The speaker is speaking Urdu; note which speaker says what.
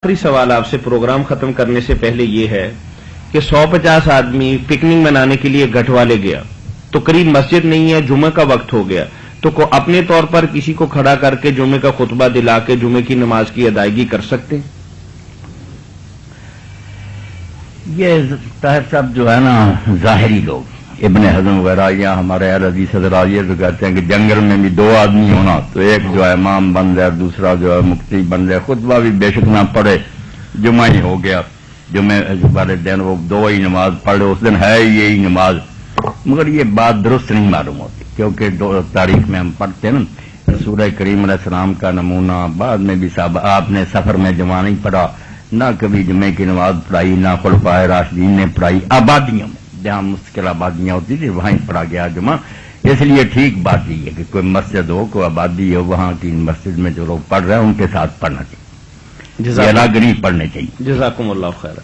Speaker 1: آخری سوال آپ سے پروگرام ختم کرنے سے پہلے یہ ہے کہ 150 آدمی پکنک منانے کے لیے گٹھوالے گیا تو قریب مسجد نہیں ہے، جمعہ کا وقت ہو گیا، تو اپنے طور پر کسی کو کھڑا کر کے جمعے کا خطبہ دلا کے جمعے کی نماز کی ادائیگی کر سکتے ہیں؟
Speaker 2: یہ طاہر صاحب جو ہے نا ظاہری لوگ ابن حزم وغیرہ یا ہمارے اہل حدیث حضرات یہ تو کہتے ہیں کہ جنگل میں بھی 2 آدمی ہونا تو ایک جو ہے امام بن جائے دوسرا جو ہے مفتی بن جائے، خطبہ بھی بے شک نہ پڑھے، جمعہ ہی ہو گیا، جمعے والے دن وہ 2 ہی نماز پڑھ لے، اس دن ہے یہی نماز. مگر یہ بات درست نہیں معلوم ہوتی کیونکہ تاریخ میں ہم پڑھتے ہیں نا رسول کریم علیہ السلام کا نمونہ بعد میں بھی صاحب آپ نے سفر میں جمعہ نہیں پڑھا، نہ کبھی جمعے کی نماز پڑھائی، نہ خلفائے راشدین نے پڑھائی، آبادیوں میں جہاں مشکل آبادیاں ہوتی تھی وہیں پڑھا گیا جمعہ. اس لیے ٹھیک بات یہ ہے کہ کوئی مسجد ہو کوئی آبادی ہو وہاں کی مسجد میں جو لوگ پڑھ رہے ہیں ان کے ساتھ پڑھنا چاہیے، الگ نہیں پڑھنے چاہیے.
Speaker 1: جزاکم اللہ خیر.